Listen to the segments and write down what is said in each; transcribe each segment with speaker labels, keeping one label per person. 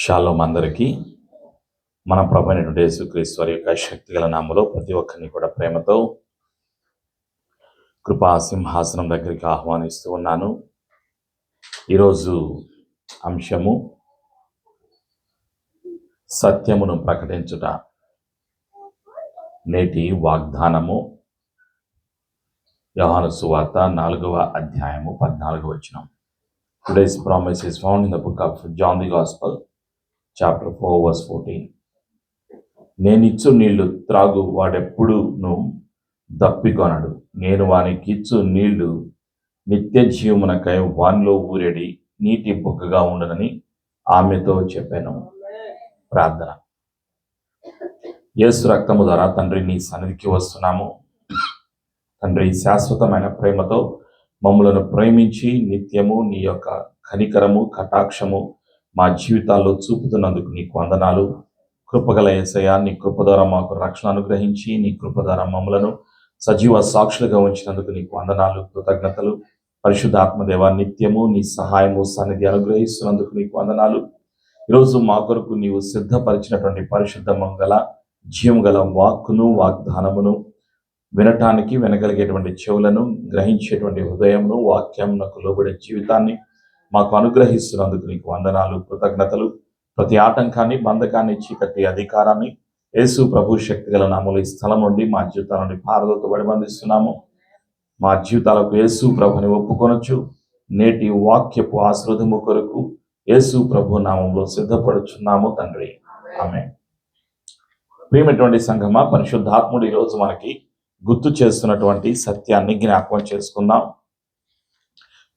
Speaker 1: Shalom అందరికీ మన ప్రభు అయినటువంటి యేసుక్రీస్తు వారి యొక్క శక్తిగల నామములో ప్రతి ఒక్కరిని కూడా ప్రేమతో కృపా సింహాసనం దగ్గరికి ఆహ్వానిస్తూ ఉన్నాను. ఈరోజు అంశము సత్యమును ప్రకటించుట. నేటి వాగ్దానము యోహాను సువార్త 4వ అధ్యాయము 14వ వచనం. Today's promise is found in the book of John the Gospel, chapter 4, verse 14. నేనిచ్చు నీళ్లు త్రాగు వాడెప్పుడును దప్పికొనడు. నేను వానికిచ్చు నీళ్లు నిత్య జీవమునకై వానిలో ఊరేడి నీటి బొగ్గగా ఉండనని ఆమెతో చెప్పాను. ప్రార్థన. యేసు రక్తము ద్వారా తండ్రి నీ సన్నిధికి వస్తున్నాము. తండ్రి, శాశ్వతమైన ప్రేమతో మమ్మలను ప్రేమించి నిత్యము నీ యొక్క కనికరము కటాక్షము మా జీవితాల్లో చూపుతున్నందుకు నీకు వందనాలు. కృపగల యేసయ్య, నీ కృప ద్వారా మాకు రక్షణ అనుగ్రహించి నీ కృప ద్వారా మమ్మలను సజీవ సాక్షులుగా ఉంచినందుకు నీకు వందనాలు, కృతజ్ఞతలు. పరిశుద్ధాత్మదేవ, నిత్యము నీ సహాయము సన్నిధి అనుగ్రహిస్తున్నందుకు నీకు వందనాలు. ఈరోజు మా కొరకు నీవు సిద్ధపరిచినటువంటి పరిశుద్ధము గల జీవం గల వాక్కును వాగ్దానమును వినటానికి వినగలిగేటువంటి చెవులను, గ్రహించేటువంటి హృదయమును, వాక్యమునకు లోబడే జీవితాన్ని మాకు అనుగ్రహిస్తున్నందుకు నీకు వందనాలు, కృతజ్ఞతలు. ప్రతి ఆటంకాన్ని, బంధకాన్ని, చీకటి అధికారాన్ని యేసు ప్రభు శక్తిగల నామములో ఈ స్థలం నుండి మా జీవితాల నుండి పారదోతో బంధిస్తున్నాము. మా జీవితాలకు యేసు ప్రభుని ఒప్పుకొనొచ్చు. నేటి వాక్యపు ఆశీర్వాదము కొరకు యేసు ప్రభు నామములో సిద్ధపడుచున్నాము తండ్రి. ఆమేన్. ప్రియమైనటువంటి సంఘమా, పరిశుద్ధాత్ముడు ఈరోజు మనకి గుర్తు చేస్తున్నటువంటి సత్యాన్ని జ్ఞాపకం చేసుకుందాం.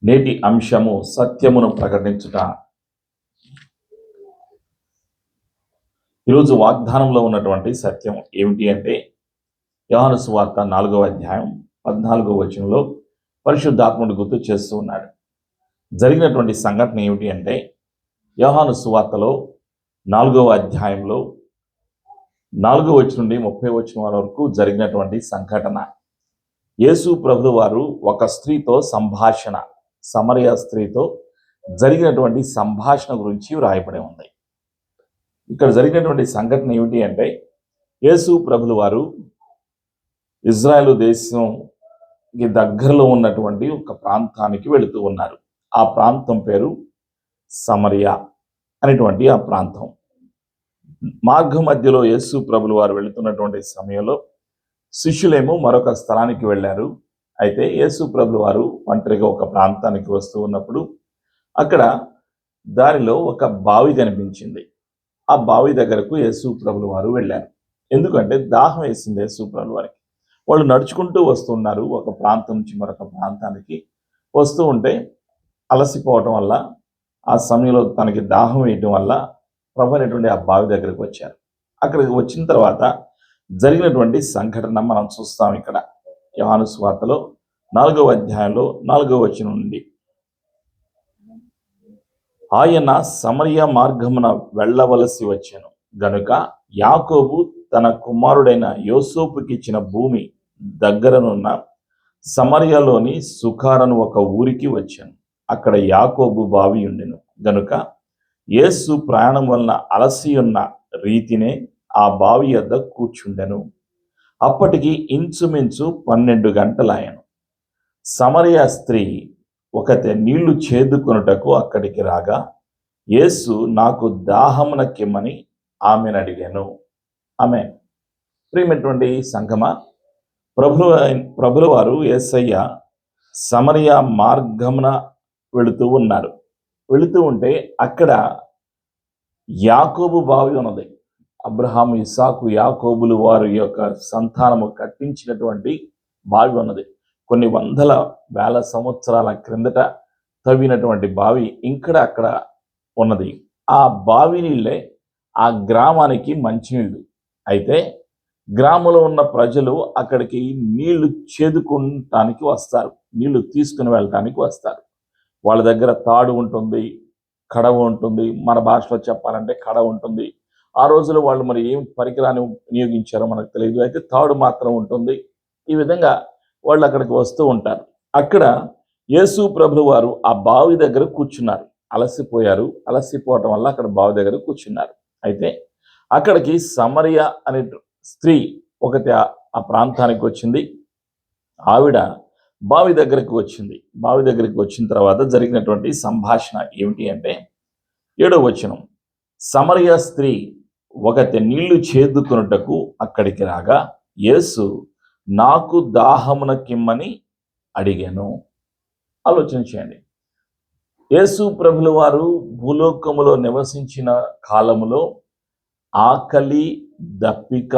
Speaker 1: నేటి అంశము సత్యమును ప్రకటించుట. ఈరోజు వాగ్దానంలో ఉన్నటువంటి సత్యం ఏమిటి అంటే, యోహాను సువార్త 4వ అధ్యాయం 14వ వచనంలో పరిశుద్ధాత్ముడు గుర్తు చేస్తూ ఉన్నాడు. జరిగినటువంటి సంఘటన ఏమిటి అంటే, యోహాను సువార్తలో 4వ అధ్యాయంలో 4వ వచనం నుండి 30వ వచనం వరకు జరిగినటువంటి సంఘటన. యేసు ప్రభువు వారు ఒక స్త్రీతో సంభాషణ, సమరయ స్త్రీతో జరిగినటువంటి సంభాషణ గురించి వ్రాయబడి ఉంది. ఇక్కడ జరిగినటువంటి సంఘటన ఏమిటి అంటే, యేసు ప్రభువు వారు ఇజ్రాయెలు దేశంకి దగ్గరలో ఉన్నటువంటి ఒక ప్రాంతానికి వెళుతూ ఉన్నారు. ఆ ప్రాంతం పేరు సమరయ అనేటువంటి ఆ ప్రాంతం. మార్గ మధ్యలో యేసు ప్రభులు వారు వెళుతున్నటువంటి సమయంలో శిష్యులేమో మరొక స్థలానికి వెళ్ళారు. అయితే యేసు ప్రభులు వారు ఒంటరిగా ఒక ప్రాంతానికి వస్తూ ఉన్నప్పుడు అక్కడ దారిలో ఒక బావి కనిపించింది. ఆ బావి దగ్గరకు యేసు ప్రభులు వారు వెళ్ళారు. ఎందుకంటే దాహం వేసింది యేసు ప్రభులు వారికి. వాళ్ళు నడుచుకుంటూ వస్తున్నారు. ఒక ప్రాంతం నుంచి మరొక ప్రాంతానికి వస్తూ ఉంటే అలసిపోవటం వల్ల, ఆ సమయంలో తనకి దాహం వేయటం వల్ల ప్రభు అనేటువంటి ఆ బావి దగ్గరికి వచ్చారు. అక్కడికి వచ్చిన తర్వాత జరిగినటువంటి సంఘటన మనం చూస్తాం. ఇక్కడ యోహాను సువార్తలో 4వ అధ్యాయంలో 4వ వచనం నుండి, ఆయన సమరయ మార్గమున వెళ్ళవలసి వచ్చెను గనుక యాకోబు తన కుమారుడైన యోసేపుకి ఇచ్చిన భూమి దగ్గరనున్న సమరయలోని సుఖారను ఒక ఊరికి వచ్చాను. అక్కడ యాకోబు బావి ఉండెను గనుక యేసు ప్రయాణం వలన అలసి ఉన్న రీతినే ఆ బావి యొద్ద కూర్చుండెను. అప్పటికి ఇంచుమించు 12 గంటలాయను. సమరయ స్త్రీ ఒకతే నీళ్లు చేదుకొనుటకు అక్కడికి రాగా, యేసు నాకు దాహమునకిమ్మని ఆమెను అడిగాను. ఆమె ప్రియమైనటువంటి సంఘమా, ప్రభుల వారు యేసయ్య సమరయ మార్గమున వెళుతూ ఉన్నారు. వెళుతూ ఉంటే అక్కడ యాకోబు బావి ఉన్నది. అబ్రహాము, ఇస్సాకు, యాకోబులు వారి యొక్క సంతానము కట్టించినటువంటి బావి ఉన్నది. కొన్ని వందల వేల సంవత్సరాల క్రిందట తవ్వినటువంటి బావి ఇక్కడ అక్కడ ఉన్నది. ఆ బావి నీళ్ళే ఆ గ్రామానికి మంచినీళ్ళు. అయితే గ్రామంలో ఉన్న ప్రజలు అక్కడికి నీళ్లు చేదుకుంటానికి వస్తారు, నీళ్లు తీసుకుని వెళ్ళటానికి వస్తారు. వాళ్ళ దగ్గర తాడు ఉంటుంది, కడవ ఉంటుంది. మన భాషలో చెప్పాలంటే కడవ ఉంటుంది. ఆ రోజులో వాళ్ళు మరి ఏం పరికరాన్ని వినియోగించారో మనకు తెలియదు. అయితే తాడు మాత్రం ఉంటుంది. ఈ విధంగా వాళ్ళు అక్కడికి వస్తూ ఉంటారు. అక్కడ యేసు ప్రభువు వారు ఆ బావి దగ్గర కూర్చున్నారు. అలసిపోయారు. అలసిపోవటం వల్ల అక్కడ బావి దగ్గర కూర్చున్నారు. అయితే అక్కడికి సమరయ అనే స్త్రీ ఒకటి ఆ ప్రాంతానికి వచ్చింది. ఆవిడ బావి దగ్గరికి వచ్చింది. బావి దగ్గరికి వచ్చిన తర్వాత జరిగినటువంటి సంభాషణ ఏమిటి అంటే 7వ వచనం, సమరయ స్త్రీ ఒకటి నీళ్లు చేదుకొనుటకు అక్కడికి రాగా యేసు నాకు దాహమునకిమ్మని అడిగాను. ఆలోచన చేయండి. యేసు ప్రభుల వారు భూలోకములో నివసించిన కాలములో ఆకలి, దప్పిక,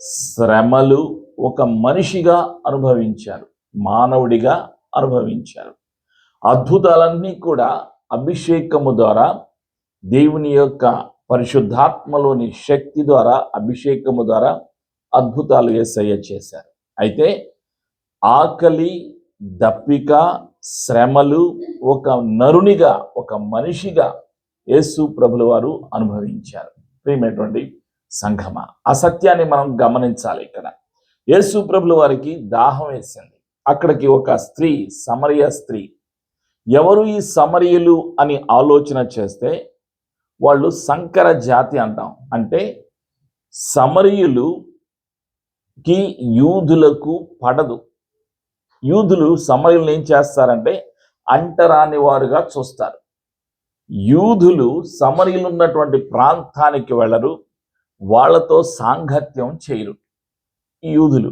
Speaker 1: శ్రమలు ఒక మనిషిగా అనుభవించారు, మానవుడిగా అనుభవించారు. అద్భుతాలన్నీ కూడా అభిషేకము ద్వారా, దేవుని యొక్క పరిశుద్ధాత్మలోని శక్తి ద్వారా, అభిషేకము ద్వారా అద్భుతాలు యేసయ్య చేశారు. అయితే ఆకలి, దప్పిక, శ్రమలు ఒక నరునిగా, ఒక మనిషిగా యేసు ప్రభుల వారు అనుభవించారు. ప్రియమైనటువంటి సంఘమా, ఆ సత్యాన్ని మనం గమనించాలి. ఇక్కడ యేసు ప్రభుల వారికి దాహం వేసింది. అక్కడికి ఒక స్త్రీ, సమరయ స్త్రీ. ఎవరు ఈ సమరయులు అని ఆలోచన చేస్తే వాళ్ళు సంకర జాతి అంటాం. అంటే సమరయులుకి యూదులకు పడదు. యూదులు సమరయులను ఏం చేస్తారంటే అంటరాని వారుగా చూస్తారు. యూదులు సమరయులు ఉన్నటువంటి ప్రాంతానికి వెళ్ళరు, వాళ్ళతో సాంగత్యం చేయరు. ఈ యూదులు,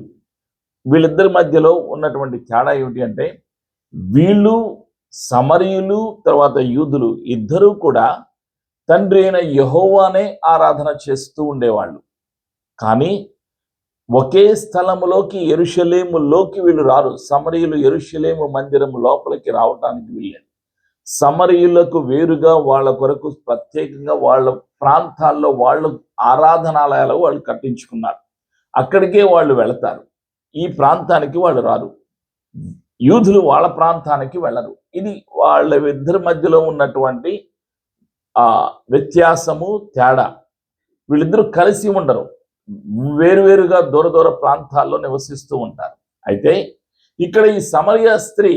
Speaker 1: వీళ్ళిద్దరి మధ్యలో ఉన్నటువంటి తేడా ఏమిటి అంటే, వీళ్ళు సమరయులు తర్వాత యూదులు ఇద్దరూ కూడా తండ్రి అయిన యెహోవానే ఆరాధన చేస్తూ ఉండేవాళ్ళు. కానీ ఒకే స్థలములోకి, యెరూషలేములోకి వీళ్ళు రారు. సమరయులు యెరూషలేము మందిరం లోపలికి రావటానికి వీల్లేదు. సమరయులకు వేరుగా వాళ్ళ కొరకు ప్రత్యేకంగా వాళ్ళ ప్రాంతాల్లో వాళ్ళు ఆరాధనాలయాలు వాళ్ళు కట్టించుకున్నారు. అక్కడికే వాళ్ళు వెళతారు. ఈ ప్రాంతానికి వాళ్ళు రారు. యూదులు వాళ్ళ ప్రాంతానికి వెళ్ళరు. ఇది వాళ్ళ ఇద్దరి మధ్యలో ఉన్నటువంటి వ్యత్యాసము, తేడా. వీళ్ళిద్దరూ కలిసి ఉండరు, వేరువేరుగా దూర దూర ప్రాంతాల్లో నివసిస్తూ ఉంటారు. అయితే ఇక్కడ ఈ సమరయ స్త్రీ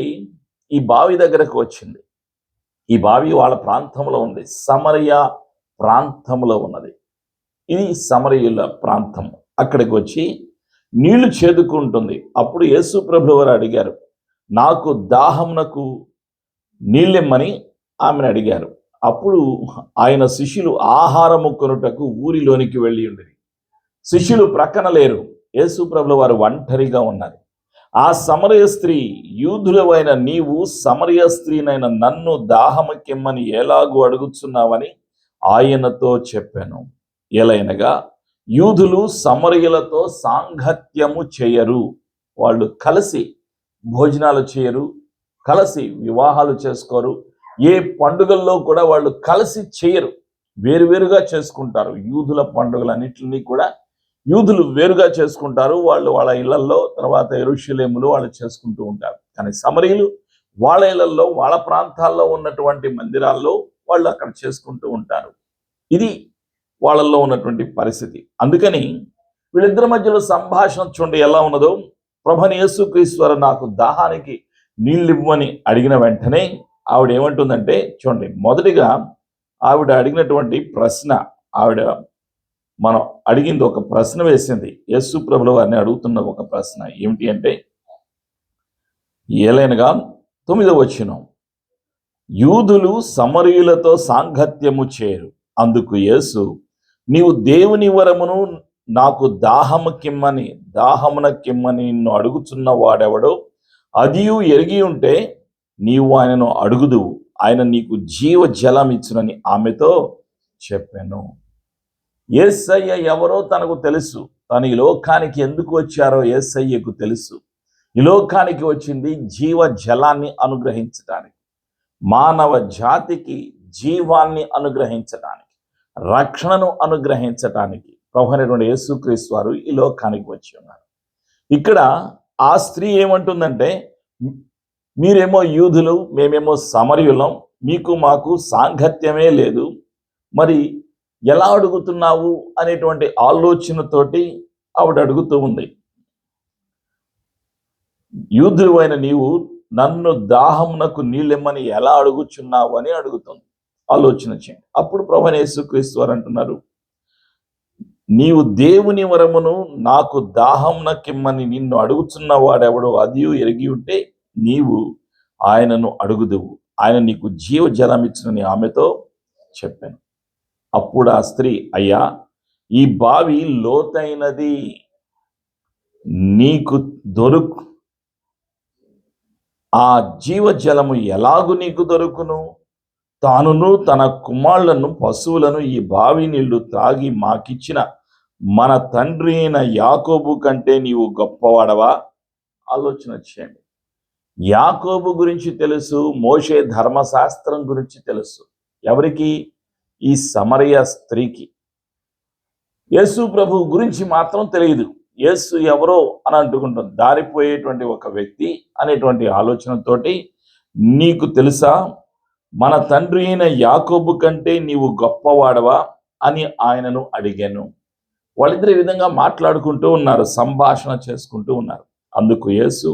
Speaker 1: ఈ బావి దగ్గరకు వచ్చింది. ఈ బావి వాళ్ళ ప్రాంతంలో ఉంది, సమరయ ప్రాంతంలో ఉన్నది. ఇది సమరయుల ప్రాంతం. అక్కడికి వచ్చి నీళ్లు చేదుకుంటుంది. అప్పుడు యేసు ప్రభువు వారు అడిగారు, నాకు దాహమునకు నీళ్ళెమ్మని ఆమెను అడిగారు. అప్పుడు ఆయన శిష్యులు ఆహారము కొనుటకు ఊరిలోనికి వెళ్ళి ఉండేది. శిష్యులు ప్రక్కన లేరు. యేసు ప్రభువు వారు ఒంటరిగా ఉన్నారు. ఆ సమరయ స్త్రీ, యూదులవైన నీవు సమరయ స్త్రీనైన నన్ను దాహముకిమ్మని ఎలాగూ అడుగుచున్నావని ఆయనతో చెప్పాను. ఎలైనగా యూదులు సమరయులతో సాంగత్యము చేయరు. వాళ్ళు కలిసి భోజనాలు చేయరు, కలిసి వివాహాలు చేసుకోరు, ఏ పండుగల్లో కూడా వాళ్ళు కలిసి చేయరు, వేరువేరుగా చేసుకుంటారు. యూదుల పండుగలన్నింటినీ కూడా యూదులు వేరుగా చేసుకుంటారు. వాళ్ళు వాళ్ళ ఇళ్లలో, తర్వాత యెరూషలేములో వాళ్ళు చేసుకుంటూ ఉంటారు. కానీ సమరయులు వాళ్ళ ఇళ్లలో, వాళ్ళ ప్రాంతాల్లో ఉన్నటువంటి మందిరాల్లో వాళ్ళు అక్కడ చేసుకుంటూ ఉంటారు. ఇది వాళ్ళల్లో ఉన్నటువంటి పరిస్థితి. అందుకని వీళ్ళిద్దరి మధ్యలో సంభాషణ చూడండి ఎలా ఉన్నదో. ప్రభువైన యేసుక్రీస్తు వారు నాకు దాహానికి నీళ్ళు ఇవ్వమని అడిగిన వెంటనే ఆవిడ ఏమంటుందంటే, చూడండి, మొదటిగా ఆవిడ అడిగినటువంటి ప్రశ్న, ఆవిడ మనం అడిగింది ఒక ప్రశ్న వేసింది. యేసు ప్రభుల వారిని అడుగుతున్న ఒక ప్రశ్న ఏమిటి అంటే, ఏలైనగా 9వ వచనం, యూదులు సమరయులతో సాంగత్యము చేయరు. అందుకు యేసు, నీవు దేవుని వరమును నాకు దాహమునకిమ్మని నిన్ను అడుగుచున్న వాడెవడో అదియు ఎరిగి ఉంటే నీవు ఆయనను అడుగుదువు, ఆయన నీకు జీవ జలం ఇచ్చునని ఆమెతో చెప్పాను. యేసయ్య ఎవరో తనకు తెలుసు. తను ఈ లోకానికి ఎందుకు వచ్చారో యేసయ్యకు తెలుసు. ఈ లోకానికి వచ్చింది జీవ జలాన్ని అనుగ్రహించడానికి, మానవ జాతికి జీవాన్ని అనుగ్రహించడానికి, రక్షణను అనుగ్రహించడానికి ప్రభువైనటువంటి యేసుక్రీస్తు వారు ఈ లోకానికి వచ్చి ఉన్నారు. ఇక్కడ ఆ స్త్రీ ఏమంటుందంటే, మీరేమో యూదులు, మేమేమో సమరయులం, మీకు మాకు సాంగత్యమే లేదు, మరి ఎలా అడుగుతున్నావు అనేటువంటి ఆలోచనతోటి ఆవిడ అడుగుతూ ఉంది. యూదులు అయిన నీవు నన్ను దాహమునకు నీళ్ళెమ్మని ఎలా అడుగుచున్నావు అని అడుగుతుంది. ఆలోచన చేయండి. అప్పుడు ప్రభువైన యేసుక్రీస్తు వారు అంటున్నారు, నీవు దేవుని వరమును నాకు దాహమునకిమ్మని నిన్ను అడుగుచున్న వాడెవడో అదియు ఎరిగి ఉంటే నీవు ఆయనను అడుగుదువు, ఆయన నీకు జీవజలం ఇచ్చునని ఆమెతో చెప్పాను. అప్పుడు ఆ స్త్రీ, అయ్యా, ఈ బావి లోతైనది, నీకు ఆ జీవజలము ఎలాగు నీకు దొరుకును? తానును తన కుమారులను పశువులను ఈ బావి నీళ్లు త్రాగి మాకిచ్చిన మన తండ్రి అయిన యాకోబు కంటే నీవు గొప్పవాడవా? ఆలోచన చేయండి. యాకోబు గురించి తెలుసు, మోషే ధర్మశాస్త్రం గురించి తెలుసు. ఎవరికి? ఈ సమరయ స్త్రీకి. యేసు ప్రభు గురించి మాత్రం తెలియదు. యేసు ఎవరో అని అంటుకుంటుంది. దారిపోయేటువంటి ఒక వ్యక్తి అనేటువంటి ఆలోచనతోటి, నీకు తెలుసా మన తండ్రి అయిన యాకోబు కంటే నీవు గొప్పవాడవా అని ఆయనను అడిగాను. వాళ్ళిద్దరు ఈ విధంగా మాట్లాడుకుంటూ ఉన్నారు, సంభాషణ చేసుకుంటూ ఉన్నారు. అందుకు యేసు,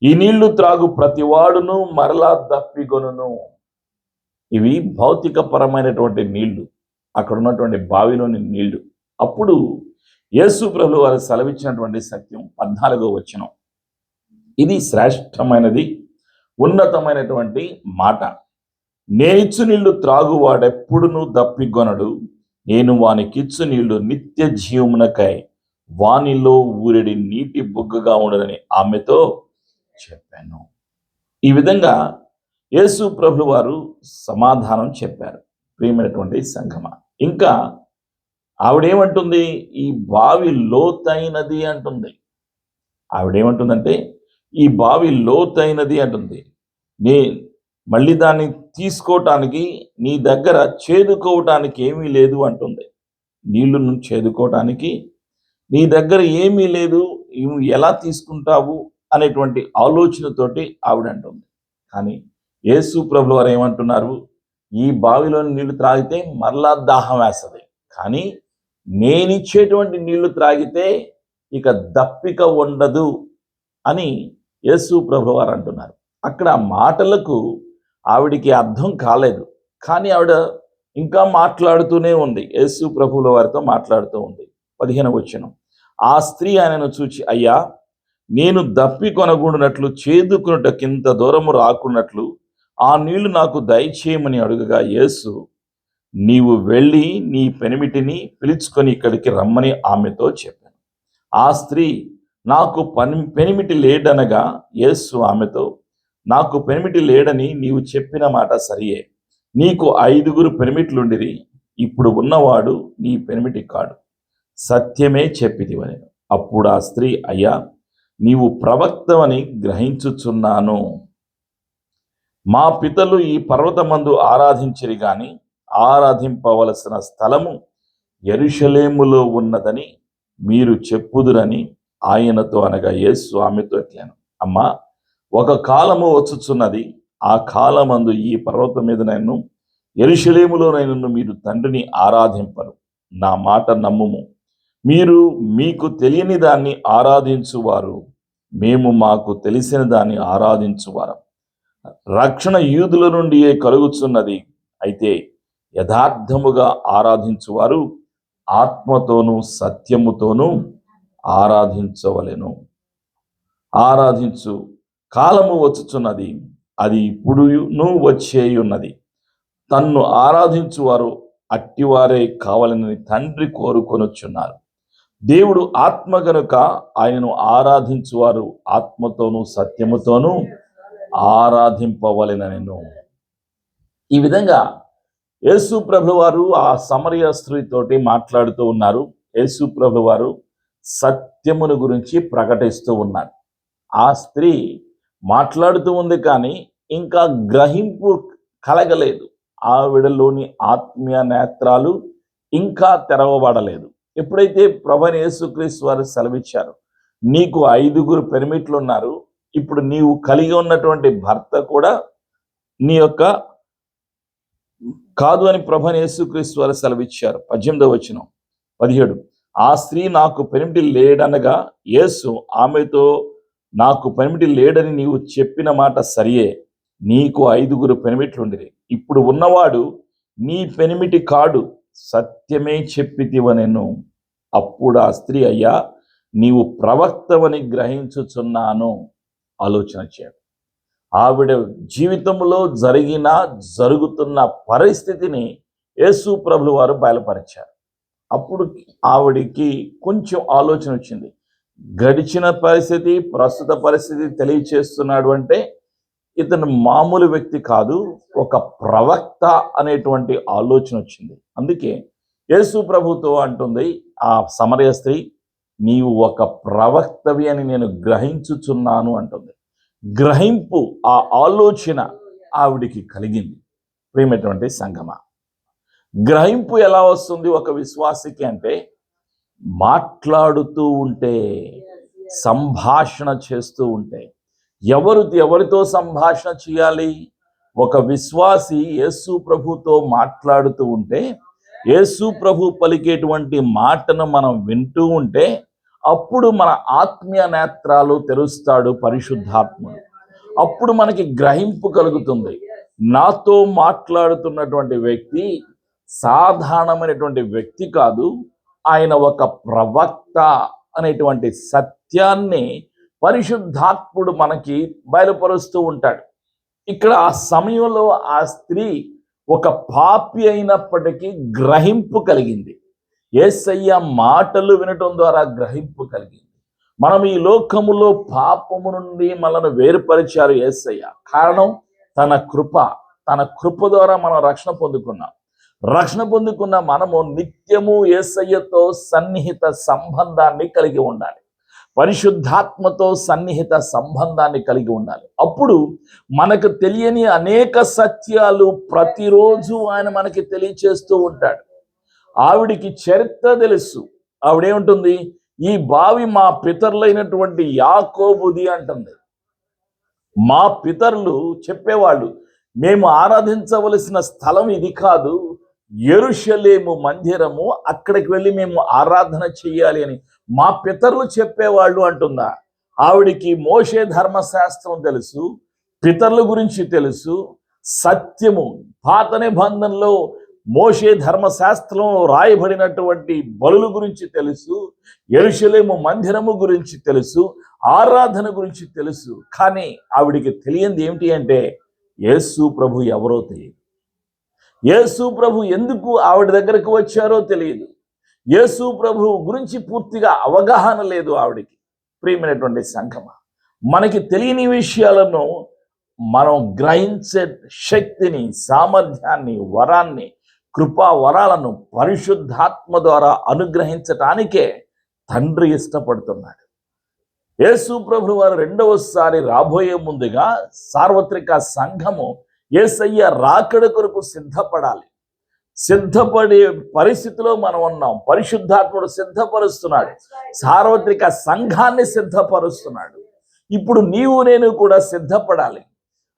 Speaker 1: ఈ నీళ్లు త్రాగు ప్రతివాడును మరలా దప్పిగొనును. ఇవి భౌతిక పరమైనటువంటి నీళ్లు, అక్కడ ఉన్నటువంటి బావిలోని నీళ్లు. అప్పుడు యేసు ప్రభువు వారు సెలవిచ్చినటువంటి సత్యం 14వ వచనం. ఇది శ్రేష్టమైనది, ఉన్నతమైనటువంటి మాట. నేనిచ్చు నీళ్లు త్రాగువాడెప్పుడునూ దప్పిగొనడు, నేను వానికిచ్చు నీళ్లు నిత్య జీవమునకై వానిలో ఊరెడి నీటి బుగ్గగా ఉండదని ఆమెతో చెప్పాను. ఈ విధంగా యేసు ప్రభువు వారు సమాధానం చెప్పారు. ప్రియమైనటువంటి సంఘమా, ఇంకా ఆవిడేమంటుంది? ఈ బావి లోతైనది అంటుంది. ఆవిడేమంటుందంటే ఈ బావి లోతైనది అంటుంది. మళ్ళీ దాన్ని తీసుకోవటానికి నీ దగ్గర చేదుకోవటానికి ఏమీ లేదు అంటుంది. నీళ్లను చేదుకోవటానికి నీ దగ్గర ఏమీ లేదు, ఎలా తీసుకుంటావు అనేటువంటి ఆలోచనతోటి ఆవిడ అంటుంది. కానీ యేసు ప్రభువు వారు ఏమంటున్నారు? ఈ బావిలోని నీళ్లు త్రాగితే మరలా దాహం వేస్తుంది, కానీ నేనిచ్చేటువంటి నీళ్లు త్రాగితే ఇక దప్పిక ఉండదు అని యేసు ప్రభువు వారు అంటున్నారు. అక్కడ మాటలకు ఆవిడికి అర్థం కాలేదు, కానీ ఆవిడ ఇంకా మాట్లాడుతూనే ఉంది. యేసు ప్రభువుల వారితో మాట్లాడుతూ ఉంది. 15వ వచనం. ఆ స్త్రీ ఆయనను చూచి, అయ్యా, నేను దప్పి కొనగూడినట్లు చేదుకున్నటకింత దూరము రాకున్నట్లు ఆ నీళ్లు నాకు దయచేయమని అడుగగా యేసు, నీవు వెళ్ళి నీ పెనిమిటిని పిలుచుకొని ఇక్కడికి రమ్మని ఆమెతో చెప్పాను. ఆ స్త్రీ, నాకు పెనిమిటి లేడనగా యేసు ఆమెతో, నాకు పెనిమిటి లేడని నీవు చెప్పిన మాట సరియే. నీకు 5 పెనిమిట్లుండిరి, ఇప్పుడు ఉన్నవాడు నీ పెనిమిటి కాడు, సత్యమే చెప్పితివని. అప్పుడు ఆ స్త్రీ, అయ్యా, నీవు ప్రవక్తవని గ్రహించుచున్నాను. మా పితలు ఈ పర్వతమందు ఆరాధించిరి గాని ఆరాధింపవలసిన స్థలము యెరూషలేములో ఉన్నదని మీరు చెప్పుదురని ఆయనతో అనగా యేసు ఆమెతో ఎట్లాను, అమ్మా, ఒక కాలము వచ్చుచున్నది, ఆ కాలమందు ఈ పర్వతం మీద నన్ను యెరూషలేములోనైనను మీరు తండ్రిని ఆరాధింపరు. నా మాట నమ్ముము. మీరు మీకు తెలియని దాన్ని ఆరాధించువారు, మేము మాకు తెలిసిన దాన్ని ఆరాధించువారం. రక్షణ యూదుల నుండియే కలుగుచున్నది. అయితే యథార్థముగా ఆరాధించువారు ఆత్మతోనూ సత్యముతోనూ ఆరాధించవలెను. ఆరాధించు కాలము వచ్చుచున్నది, అది ఇప్పుడును వచ్చేయున్నది. తన్ను ఆరాధించువారు అట్టివారే కావాలని తండ్రి కోరుకొనుచున్నారు. దేవుడు ఆత్మ గనుక ఆయనను ఆరాధించువారు ఆత్మతోనూ సత్యముతోనూ ఆరాధింపవలెనను. ఈ విధంగా యేసు ప్రభువు వారు ఆ సమరయ స్త్రీతోటి మాట్లాడుతూ ఉన్నారు. యేసు ప్రభువు వారు సత్యమును గురించి ప్రకటిస్తూ ఉన్నారు. ఆ స్త్రీ మాట్లాడుతూ ఉంది, కానీ ఇంకా గ్రహింపు కలగలేదు. ఆవిడలోని ఆత్మీయ నేత్రాలు ఇంకా తెరవబడలేదు. ఎప్పుడైతే ప్రభువైన యేసుక్రీస్తు వారు సెలవిచ్చారు, నీకు 5 పెనిమిట్లు ఉన్నారు, ఇప్పుడు నీవు కలిగి ఉన్నటువంటి భర్త కూడా నీ యొక్క కాదు అని ప్రభువైన యేసుక్రీస్తు వారు సెలవిచ్చారు. 18వ వచనం. 17. ఆ స్త్రీ, నాకు పెనిమిటి లేడనగా యేసు ఆమెతో, నాకు పెనిమిటి లేడని నీవు చెప్పిన మాట సరియే, నీకు 5 పెనిమిట్లుండిరి, ఇప్పుడు ఉన్నవాడు నీ పెనిమిటి కాడు, సత్యమే చెప్పితివనెను. అప్పుడు ఆ స్త్రీ, అయ్యా నీవు ప్రవక్తవని గ్రహించుచున్నాను ఆలోచన చేయాలి. ఆవిడ జీవితంలో జరుగుతున్న పరిస్థితిని యేసు ప్రభులు వారు బయలుపరిచారు. అప్పుడు ఆవిడికి కొంచెం ఆలోచన వచ్చింది. గడిచిన పరిస్థితి, ప్రస్తుత పరిస్థితి తెలియచేస్తున్నాడు అంటే ఇతను మామూలు వ్యక్తి కాదు, ఒక ప్రవక్త అనేటువంటి ఆలోచన వచ్చింది. అందుకే యేసు ప్రభుతో అంటుంది ఆ సమరయ స్త్రీ, నీవు ఒక ప్రవక్తవి అని నేను గ్రహించుచున్నాను అంటుంది. గ్రహింపు, ఆ ఆలోచన ఆవిడికి కలిగింది. ప్రియమైనటువంటి సంగమా, గ్రహింపు ఎలా వస్తుంది ఒక విశ్వాసికి అంటే, మాట్లాడుతూ ఉంటే, సంభాషణ చేస్తూ ఉంటే. ఎవరితో సంభాషణ చేయాలి? ఒక విశ్వాసి యేసు ప్రభుతో మాట్లాడుతూ ఉంటే, యేసు ప్రభు పలికేటువంటి మాటను మనం వింటూ ఉంటే, అప్పుడు మన ఆత్మీయ నేత్రాలు తెరుస్తాడు పరిశుద్ధాత్ముడు. అప్పుడు మనకి గ్రహింపు కలుగుతుంది. నాతో మాట్లాడుతున్నటువంటి వ్యక్తి సాధారణమైనటువంటి వ్యక్తి కాదు, ఆయన ఒక ప్రవక్త అనేటువంటి సత్యాన్ని పరిశుద్ధాత్ముడు మనకి బయలుపరుస్తూ ఉంటాడు. ఇక్కడ ఆ సమయంలో ఆ స్త్రీ ఒక పాపి అయినప్పటికీ గ్రహింపు కలిగింది. యేసయ్య మాటలు వినటం ద్వారా గ్రహింపు కలిగింది. మనం ఈ లోకములో పాపము నుండి మనల్ని వేరుపరిచారు యేసయ్య. కారణం తన కృప ద్వారా మనం రక్షణ పొందుకున్న మనము నిత్యము యేసయ్యతో సన్నిహిత సంబంధాన్ని కలిగి ఉండాలి. పరిశుద్ధాత్మతో సన్నిహిత సంబంధాన్ని కలిగి ఉండాలి. అప్పుడు మనకు తెలియని అనేక సత్యాలు ప్రతిరోజు ఆయన మనకి తెలియచేస్తూ ఉంటాడు. ఆవిడికి చరిత్ర తెలుసు. ఆవిడేముంటుంది, ఈ బావి మా పితరులైనటువంటి యాకోబుది అంటుంది. మా పితరులు చెప్పేవాళ్ళు, మేము ఆరాధించవలసిన స్థలం ఇది కాదు, యెరూషలేము మందిరము, అక్కడికి వెళ్ళి మేము ఆరాధన చెయ్యాలి అని మా పితరులు చెప్పేవాళ్ళు అంటుందా. ఆవిడికి మోషే ధర్మశాస్త్రం తెలుసు, పితరుల గురించి తెలుసు, సత్యము పాత నిబంధనలో మోషే ధర్మశాస్త్రం రాయబడినటువంటి బలుల గురించి తెలుసు, యెరూషలేము మందిరము గురించి తెలుసు, ఆరాధన గురించి తెలుసు. కానీ ఆవిడికి తెలియంది ఏమిటి అంటే, యేసు ప్రభు ఎవరో తెలియదు. యేసు ప్రభు ఎందుకు ఆవిడ దగ్గరకు వచ్చారో తెలియదు. యేసు ప్రభు గురించి పూర్తిగా అవగాహన లేదు ఆవిడికి. ప్రియమైనటువంటి సంఘమా, మనకి తెలియని విషయాలను మనం గ్రహించే శక్తిని, సామర్థ్యాన్ని, వరాన్ని, కృపా వరాలను పరిశుద్ధాత్మ ద్వారా అనుగ్రహించటానికే తండ్రి ఇష్టపడుతున్నాడు. యేసు ప్రభువు వారు రెండవసారి రాబోయే ముందుగా సార్వత్రిక సంఘము యేసయ్య రాకడ కొరకు సిద్ధపడే పరిస్థితిలో మనం ఉన్నాం. పరిశుద్ధాత్ముడు సిద్ధపరుస్తున్నాడు, సార్వత్రిక సంఘాన్ని సిద్ధపరుస్తున్నాడు. ఇప్పుడు నీవు నేను కూడా సిద్ధపడాలి.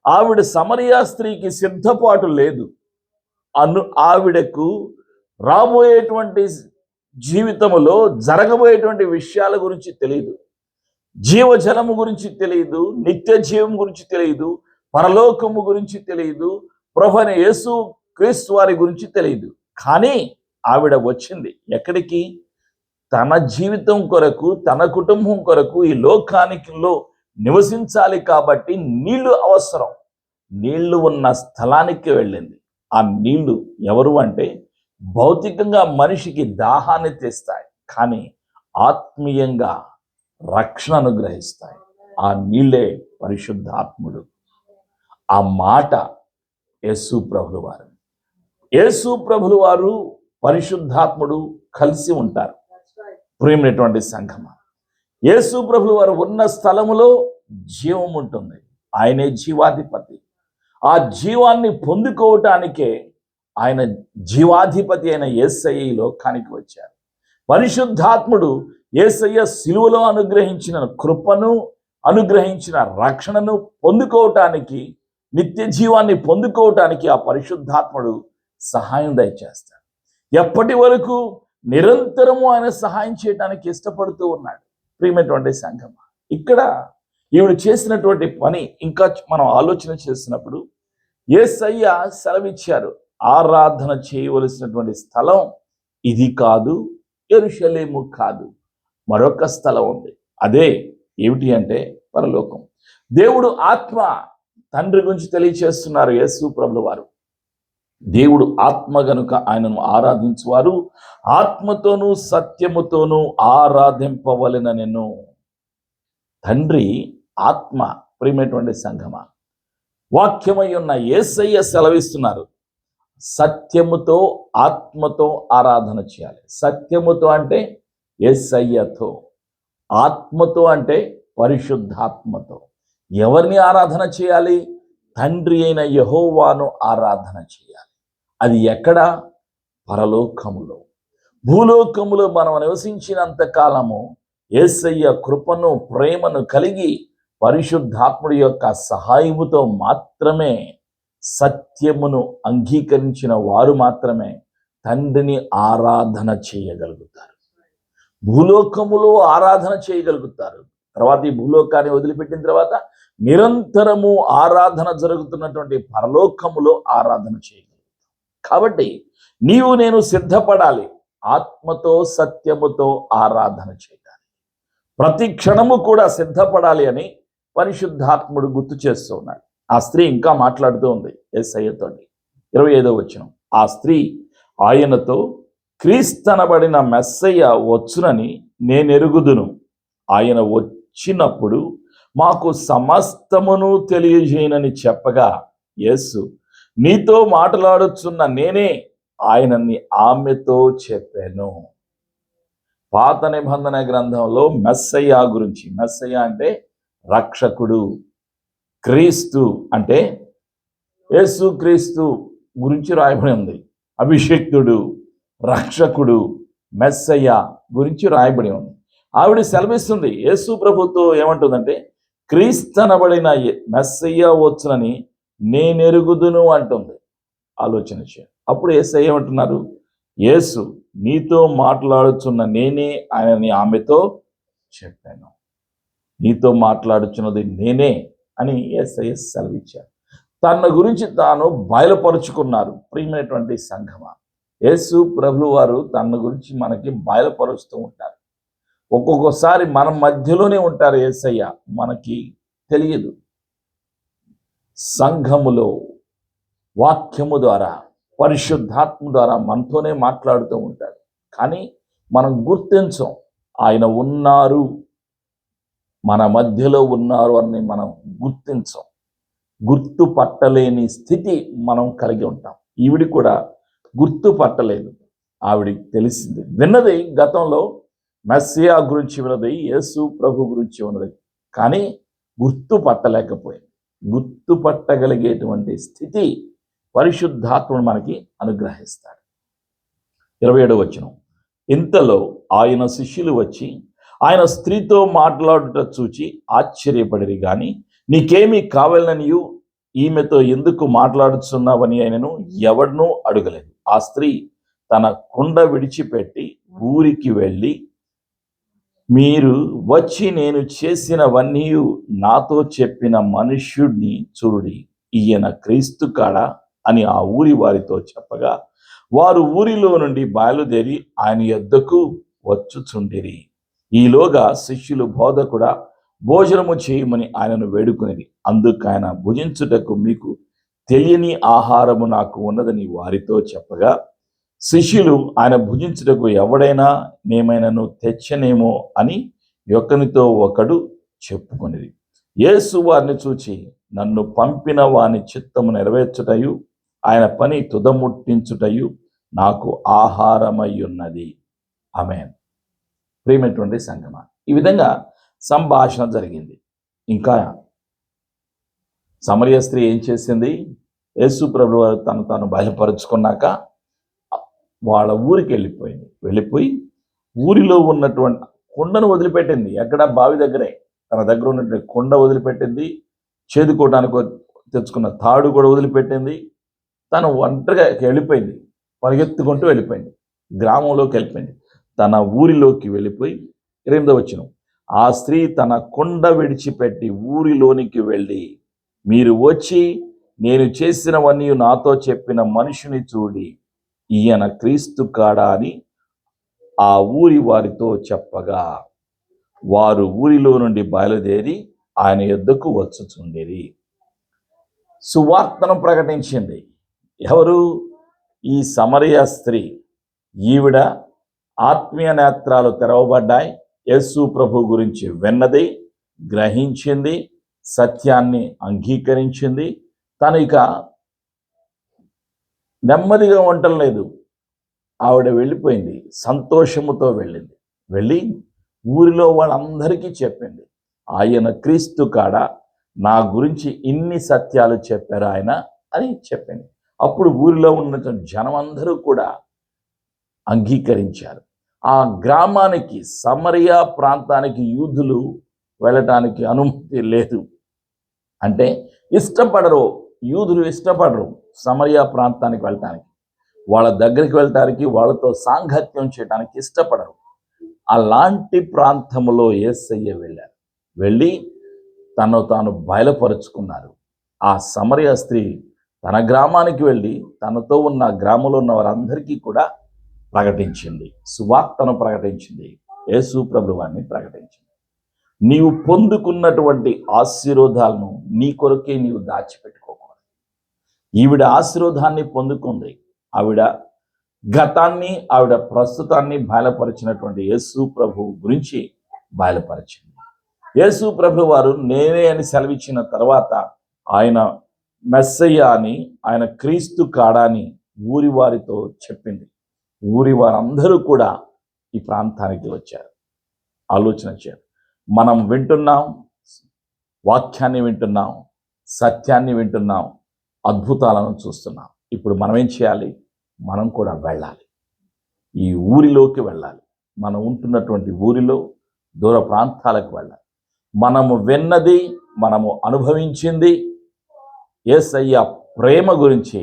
Speaker 1: ఆవిడ సమరయ స్త్రీకి సిద్ధపాటు లేదు. ఆవిడకు రాబోయేటువంటి జీవితంలో జరగబోయేటువంటి విషయాల గురించి తెలియదు, జీవజలము గురించి తెలియదు, నిత్య జీవం గురించి తెలియదు, పరలోకము గురించి తెలియదు, ప్రభువైన యేసు క్రీస్తు వారి గురించి తెలియదు. కానీ ఆవిడ వచ్చింది ఎక్కడికి? తన జీవితం కొరకు, తన కుటుంబం కొరకు ఈ లోకానికిలో నివసించాలి కాబట్టి నీళ్లు అవసరం. నీళ్లు ఉన్న స్థలానికి వెళ్ళింది. ఆ నీళ్లు ఎవరు అంటే, భౌతికంగా మనిషికి దాహాన్ని తెస్తాయి, కానీ ఆత్మీయంగా రక్షణ అనుగ్రహిస్తాయి. ఆ నీళ్ళే పరిశుద్ధాత్ముడు. ఆ మాట యేసు ప్రభులు వారు పరిశుద్ధాత్ముడు కలిసి ఉంటారు. ప్రియమైనటువంటి సంఘమా, యేసు ప్రభులు వారు ఉన్న స్థలములో జీవం ఉంటుంది. ఆయనే జీవాధిపతి. ఆ జీవాన్ని పొందుకోవటానికే ఆయన జీవాధిపతి అయిన యేసయ్య ఈ లోకానికి వచ్చారు. పరిశుద్ధాత్ముడు యేసయ్య సిలువలో అనుగ్రహించిన కృపను, అనుగ్రహించిన రక్షణను పొందుకోవటానికి, నిత్య జీవాన్ని పొందుకోవటానికి ఆ పరిశుద్ధాత్ముడు సహాయం దయచేస్తాడు. ఎప్పటి వరకు? నిరంతరము ఆయన సహాయం చేయడానికి ఇష్టపడుతూ ఉన్నాడు. ప్రియమైనటువంటి సంఘమా, ఇక్కడ ఈవిడ చేసినటువంటి పని ఇంకా మనం ఆలోచన చేసినప్పుడు యేసయ్య సెలవిచ్చారు, ఆరాధన చేయవలసినటువంటి స్థలం ఇది కాదు, యెరూషలేము కాదు, మరొక స్థలం ఉంది. అదే ఏమిటి అంటే పరలోకం. దేవుడు ఆత్మ, తండ్రి గురించి తెలియచేస్తున్నారు యేసు ప్రభుల వారు. దేవుడు ఆత్మ గనుక ఆయనను ఆరాధించువారు ఆత్మతోనూ సత్యముతోనూ ఆరాధింపవలెననెను. తండ్రి ఆత్మ. ప్రియమైనటువంటి సంఘమా, వాక్యమై ఉన్న యేసయ్య సెలవిస్తున్నారు, సత్యముతో ఆత్మతో ఆరాధన చేయాలి. సత్యముతో అంటే యేసయ్యతో, ఆత్మతో అంటే పరిశుద్ధాత్మతో. ఎవరిని ఆరాధన చేయాలి? తండ్రి అయిన యెహోవాను ఆరాధన చేయాలి. అది ఎక్కడ? పరలోకములో. భూలోకములో మనం నివసించినంత కాలము యేసయ్య కృపను ప్రేమను కలిగి పరిశుద్ధాత్ముడి యొక్క సహాయముతో మాత్రమే, సత్యమును అంగీకరించిన వారు మాత్రమే తండ్రిని ఆరాధన చేయగలుగుతారు. భూలోకములో ఆరాధన చేయగలుగుతారు. తర్వాత ఈ భూలోకాన్ని వదిలిపెట్టిన తర్వాత నిరంతరము ఆరాధన జరుగుతున్నటువంటి పరలోకములో ఆరాధన చేయగలుగుతారు. కాబట్టి నీవు నేను సిద్ధపడాలి, ఆత్మతో సత్యముతో ఆరాధన చేయడానికి ప్రతి క్షణము కూడా సిద్ధపడాలి అని పరిశుద్ధాత్ముడు గుర్తు చేస్తూ ఉన్నాడు. ఆ స్త్రీ ఇంకా మాట్లాడుతూ ఉంది యేసయ్యతో. 25వ వచనం, ఆ స్త్రీ ఆయనతో, క్రీస్తనబడిన మెస్సయ్య వచ్చునని నేనెరుగుదును, ఆయన వచ్చినప్పుడు మాకు సమస్తమును తెలియజేయనని చెప్పగా, యేసు, నీతో మాట్లాడుచున్న నేనే ఆయనని ఆమెతో చెప్పాను. పాత నిబంధన గ్రంథంలో మెస్సయ్య గురించి, మెస్సయ్య అంటే రక్షకుడు, క్రీస్తు అంటే యేసు క్రీస్తు గురించి రాయబడి ఉంది. అభిషేక్తుడు, రక్షకుడు, మెస్సయ్య గురించి రాయబడి ఉంది. ఆవిడ సెలవిస్తుంది యేసు ప్రభుతో ఏమంటుందంటే, క్రీస్తనబడిన మెస్సయ్య వచ్చునని నేనెరుగుదును అంటుంది. ఆలోచన చేయండి. అప్పుడు యేసయ్య ఏమంటున్నారు? యేసు, నీతో మాట్లాడుచున్న నేనే ఆయనని ఆమెతో చెప్పాను. నీతో మాట్లాడుచున్నది నేనే అని యేసయ్య సెలవిచ్చారు. తన గురించి తాను బయలుపరుచుకున్నారు. ప్రియమైనటువంటి సంఘమా, యేసు ప్రభువు వారు తన గురించి మనకి బయలుపరుస్తూ ఉంటారు. ఒక్కొక్కసారి మన మధ్యలోనే ఉంటారు యేసయ్య, మనకి తెలియదు. సంఘములో వాక్యము ద్వారా, పరిశుద్ధాత్మ ద్వారా మనతోనే మాట్లాడుతూ ఉంటాడు. కానీ మనం గుర్తించం ఆయన ఉన్నారు, మన మధ్యలో ఉన్నారు అని మనం గుర్తించం. గుర్తుపట్టలేని స్థితి మనం కలిగి ఉంటాం. ఈవిడి కూడా గుర్తుపట్టలేదు. ఆవిడికి తెలిసింది, విన్నది గతంలో మెస్సియా గురించి ఉన్నది, యేసు ప్రభు గురించి ఉన్నది, కానీ గుర్తుపట్టలేకపోయింది. గుర్తుపట్టగలిగేటువంటి స్థితి పరిశుద్ధాత్ముడు మనకి అనుగ్రహిస్తాడు. 27వ వచనం, ఇంతలో ఆయన శిష్యులు వచ్చి ఆయన స్త్రీతో మాట్లాడుట చూచి ఆశ్చర్యపడిరి, గాని నీకేమీ కావాలనియు ఈమెతో ఎందుకు మాట్లాడుతున్నావని ఆయనను ఎవడనూ అడగలేదు. ఆ స్త్రీ తన కుండ విడిచిపెట్టి ఊరికి వెళ్ళి, మీరు వచ్చి నేను చేసినవన్నీ నాతో చెప్పిన మనుష్యుడిని చూడుడి, ఈయన క్రీస్తు కాడా అని ఆ ఊరి వారితో చెప్పగా, వారు ఊరిలో నుండి బయలుదేరి ఆయన యొద్దకు వచ్చుచుండిరి. ఈలోగా శిష్యులు, బోధకుడా భోజనము చేయమని ఆయనను వేడుకునేది. అందుకు ఆయన, భుజించుటకు మీకు తెలియని ఆహారము నాకు ఉన్నదని వారితో చెప్పగా, శిష్యులు ఆయన భుజించుటకు ఎవడైనా నేమైనాను తెచ్చనేమో అని ఒకనితో ఒకడు చెప్పుకొనిది. యేసు వారిని చూచి, నన్ను పంపిన వాని చిత్తము నెరవేర్చుటయు ఆయన పని తుదముట్టించుటయు నాకు ఆహారమై ఉన్నది. ఆమేన్. ప్రియమైనటువంటి సంగమా, ఈ విధంగా సంభాషణ జరిగింది. ఇంకా సమరయ స్త్రీ ఏం చేసింది? యేసు ప్రభువు తను తాను బయలుపరుచుకున్నాక వాళ్ళ ఊరికి వెళ్ళిపోయి ఊరిలో ఉన్నటువంటి కుండను వదిలిపెట్టింది. ఎక్కడ? బావి దగ్గరే. తన దగ్గర ఉన్నటువంటి కుండ వదిలిపెట్టింది, చేదుకోవడానికి తెచ్చుకున్న తాడు కూడా వదిలిపెట్టింది. తను ఒంటరిగా వెళ్ళిపోయింది, పరిగెత్తుకుంటూ వెళ్ళిపోయింది, గ్రామంలోకి వెళ్ళిపోయింది, తన ఊరిలోకి వెళ్ళిపోయి. 8వ వచనం, ఆ స్త్రీ తన కుండ విడిచిపెట్టి ఊరిలోనికి వెళ్ళి, మీరు వచ్చి నేను చేసినవన్నీ నాతో చెప్పిన మనిషిని చూడి, ఈయన క్రీస్తు కాడా అని ఆ ఊరి వారితో చెప్పగా, వారు ఊరిలో నుండి బయలుదేరి ఆయన యొద్దకు వచ్చుచుండిరి. సువార్తను ప్రకటించింది ఎవరు? ఈ సమరయ స్త్రీ. ఈవిడ ఆత్మీయ నేత్రాలు తెరవబడ్డాయి. యేసు ప్రభు గురించి విన్నది, గ్రహించింది, సత్యాన్ని అంగీకరించింది. తను ఇక నెమ్మదిగా ఉండటం లేదు. ఆవిడ వెళ్ళిపోయింది, సంతోషముతో వెళ్ళింది. వెళ్ళి ఊరిలో వాళ్ళందరికీ చెప్పింది, ఆయన క్రీస్తు కాడ, నా గురించి ఇన్ని సత్యాలు చెప్పారు ఆయన అని చెప్పింది. అప్పుడు ఊరిలో ఉన్న జనం అందరూ కూడా అంగీకరించారు. ఆ గ్రామానికి, సమరియా ప్రాంతానికి యూదులు వెళ్ళటానికి అనుమతి లేదు. అంటే ఇష్టపడరు, యూదులు ఇష్టపడరు సమరియా ప్రాంతానికి వెళ్ళటానికి. వాళ్ళ దగ్గరికి వెళ్ళటానికి, వాళ్ళతో సాంగత్యం చేయడానికి ఇష్టపడరు. అలాంటి ప్రాంతంలో యేసయ్య వెళ్ళారు. వెళ్ళి తను తాను బయలుపరుచుకున్నారు. ఆ సమరయ స్త్రీ తన గ్రామానికి వెళ్ళి తనతో ఉన్న గ్రామంలో ఉన్న వారందరికీ కూడా ప్రకటించింది, సువార్తను ప్రకటించింది, యేసు ప్రభువాన్ని ప్రకటించింది. నీవు పొందుకున్నటువంటి ఆశీర్వాదాలను నీ కొరకే నీవు దాచిపెట్టుకోకూడదు. ఈవిడ ఆశీర్వాదాన్ని పొందుకుంది. ఆవిడ గతాన్ని, ఆవిడ ప్రస్తుతాన్ని బయలుపరిచినటువంటి యేసు ప్రభు గురించి బయలుపరిచింది. యేసు ప్రభు వారు నేనే అని సెలవిచ్చిన తర్వాత ఆయన మెస్సయ్య అని, ఆయన క్రీస్తు కాడా అని ఊరి వారితో చెప్పింది. ఊరి వారందరూ కూడా ఈ ప్రాంతానికి వచ్చారు, ఆలోచన చేయాలి. మనం వింటున్నాం, వాక్యాన్ని వింటున్నాం, సత్యాన్ని వింటున్నాం, అద్భుతాలను చూస్తున్నాం. ఇప్పుడు మనం ఏం చేయాలి? మనం కూడా వెళ్ళాలి, ఈ ఊరిలోకి వెళ్ళాలి. మనం ఉంటున్నటువంటి ఊరిలో దూర ప్రాంతాలకు వెళ్ళాలి. మనము విన్నది, మనము అనుభవించింది యేసయ్య ప్రేమ గురించి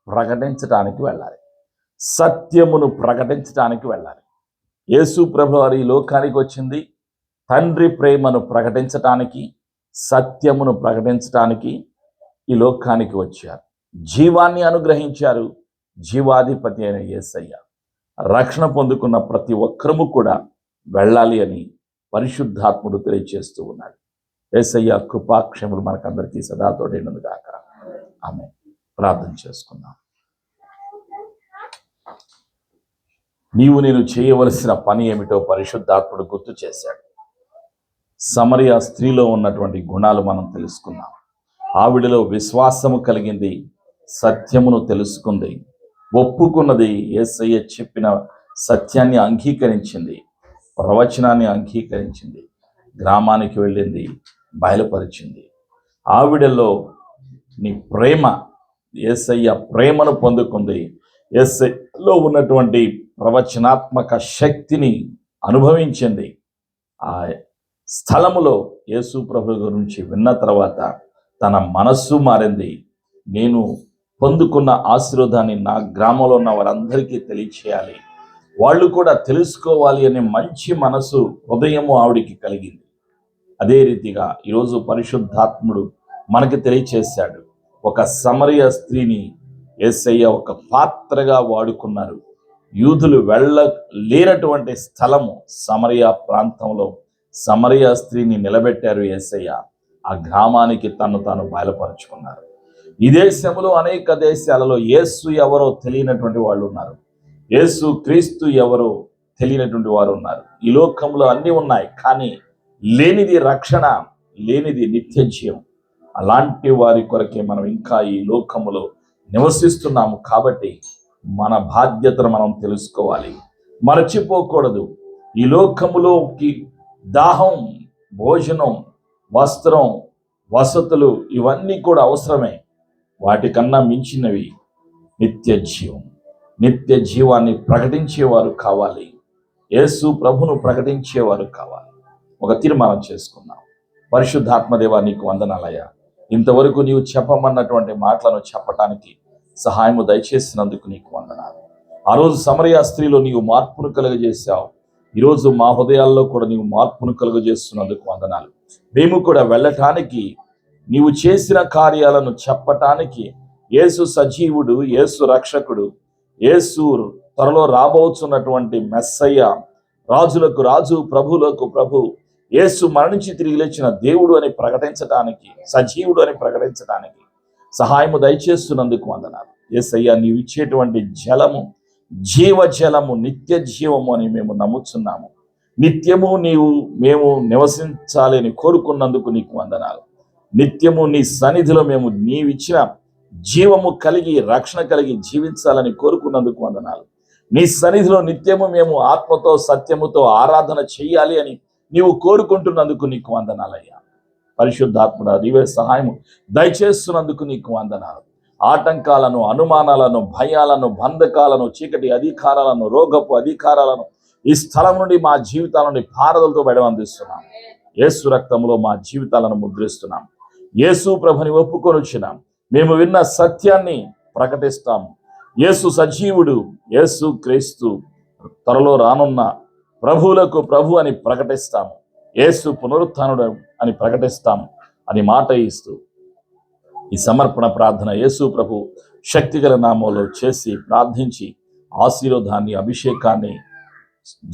Speaker 1: ప్రకటించడానికి వెళ్ళాలి, సత్యమును ప్రకటించడానికి వెళ్ళాలి. యేసు ప్రభు వారు ఈ లోకానికి వచ్చింది తండ్రి ప్రేమను ప్రకటించటానికి, సత్యమును ప్రకటించటానికి ఈ లోకానికి వచ్చారు. జీవాన్ని అనుగ్రహించారు జీవాధిపతి అయిన యేసయ్య. రక్షణ పొందుకున్న ప్రతి ఒక్కరము కూడా వెళ్ళాలి అని పరిశుద్ధాత్ముడు తెలియజేస్తూ ఉన్నాడు. యేసయ్య కృపాక్షములు మనకందరికీ సదా తోడైనను గాక. ఆమేన్. ప్రార్థన చేసుకుందాం. నీవు నేను చేయవలసిన పని ఏమిటో పరిశుద్ధాత్ముడు గుర్తు చేశాడు. సమరయ స్త్రీలో ఉన్నటువంటి గుణాలు మనం తెలుసుకున్నాం. ఆవిడలో విశ్వాసము కలిగింది, సత్యమును తెలుసుకుంది, ఒప్పుకున్నది, యేసయ్య చెప్పిన సత్యాన్ని అంగీకరించింది, ప్రవచనాన్ని అంగీకరించింది, గ్రామానికి వెళ్ళింది, బయలుపరిచింది. ఆవిడలో నీ ప్రేమ, యేసయ్య ప్రేమను పొందుకుంది. యేసయ్యలో ఉన్నటువంటి ప్రవచనాత్మక శక్తిని అనుభవించింది. ఆ స్థలములో యేసు ప్రభు గురించి విన్న తర్వాత తన మనస్సు మారింది. నేను పొందుకున్న ఆశీర్వాదాన్ని నా గ్రామంలో ఉన్న వారందరికీ తెలియచేయాలి, వాళ్ళు కూడా తెలుసుకోవాలి అనే మంచి మనసు, హృదయము ఆవిడికి కలిగింది. అదే రీతిగా ఈరోజు పరిశుద్ధాత్ముడు మనకి తెలియచేశాడు. ఒక సమరయ స్త్రీని యేసయ్య ఒక పాత్రగా వాడుకున్నారు. యూదులు లేనటువంటి స్థలము సమరయ ప్రాంతంలో సమరయ స్త్రీని నిలబెట్టారు యేసయ్య. ఆ గ్రామానికి తను తాను బయలుపరుచుకున్నారు. ఈ దేశంలో అనేక దేశాలలో యేసు ఎవరో తెలియనటువంటి వాళ్ళు ఉన్నారు, యేసు క్రీస్తు ఎవరో తెలియనటువంటి వారు ఉన్నారు. ఈ లోకంలో అన్నీ ఉన్నాయి, కానీ లేనిది రక్షణ, లేనిది నిత్య జీవం. అలాంటి వారి కొరకే మనం ఇంకా ఈ లోకములో నివసిస్తున్నాము. కాబట్టి మన బాధ్యతను మనం తెలుసుకోవాలి, మరచిపోకూడదు. ఈ లోకములోకి దాహం, భోజనం, వస్త్రం, వసతులు ఇవన్నీ కూడా అవసరమే. వాటికన్నా మించినవి నిత్య జీవం. నిత్య జీవాన్ని ప్రకటించేవారు కావాలి, యేసు ప్రభును ప్రకటించేవారు కావాలి. ఒక తీర్మానం చేసుకున్నాం. పరిశుద్ధాత్మదేవా, నీకు వందనాలయ్యా. ఇంతవరకు నీవు చెప్పమన్నటువంటి మాటలను చెప్పటానికి సహాయము దయచేసినందుకు నీకు వందనాలు. ఆ రోజు సమరయ స్త్రీలో నీవు మార్పును కలుగజేశావు. ఈరోజు మా హృదయాల్లో కూడా నీవు మార్పును కలుగజేస్తున్నందుకు వందనాలు. మేము కూడా వెళ్ళటానికి, నీవు చేసిన కార్యాలను చెప్పటానికి, యేసు సజీవుడు, యేసు రక్షకుడు, యేసు త్వరలో రాబోతున్నటువంటి మెస్సయ్య, రాజులకు రాజు, ప్రభువులకు ప్రభు, యేసు మరణించి తిరిగి లేచిన దేవుడు అని ప్రకటించడానికి, సజీవుడు అని ప్రకటించడానికి సహాయము దయచేస్తున్నందుకు వందనాలు. యేసయ్య, నీవు ఇచ్చేటువంటి జలము జీవజలము, నిత్య జీవము అని మేము నమ్ముచున్నాము. నిత్యము మేము నివసించాలి అని కోరుకున్నందుకు నీకు వందనాలు. నిత్యము నీ సన్నిధిలో మేము నీవిచ్చిన జీవము కలిగి, రక్షణ కలిగి జీవించాలని కోరుకున్నందుకు వందనాలు. నీ సన్నిధిలో నిత్యము మేము ఆత్మతో సత్యముతో ఆరాధన చెయ్యాలి అని నీవు కోరుకుంటున్నందుకు నీకు వందనాలయ్యా. పరిశుద్ధాత్ముడా, నీవే సహాయము దయచేస్తున్నందుకు నీకు వందనాలు. ఆటంకాలను, అనుమానాలను, భయాలను, బంధకాలను, చీకటి అధికారాలను, రోగపు అధికారాలను ఈ స్థలం నుండి మా జీవితాల నుండి పారదలతో బయటవందిస్తున్నాం. యేసు రక్తంలో మా జీవితాలను ముద్రిస్తున్నాం. యేసు ప్రభుని ఒప్పుకొనిచ్చినాం. మేము విన్న సత్యాన్ని ప్రకటిస్తాము. యేసు సజీవుడు, యేసు క్రీస్తు త్వరలో రానున్న ప్రభువులకు ప్రభు అని ప్రకటిస్తాము. యేసు పునరుత్థానుడు అని ప్రకటిస్తాము అని మాట ఇస్తూ ఈ సమర్పణ ప్రార్థన యేసు ప్రభు శక్తిగల నామంలో చేసి ప్రార్థించి ఆశీర్వాదాన్ని, అభిషేకాన్ని,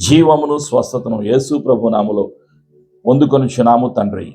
Speaker 1: జీవమును, స్వస్థతను యేసు ప్రభు నామములో పొందుకొనిచున్నాము తండ్రి.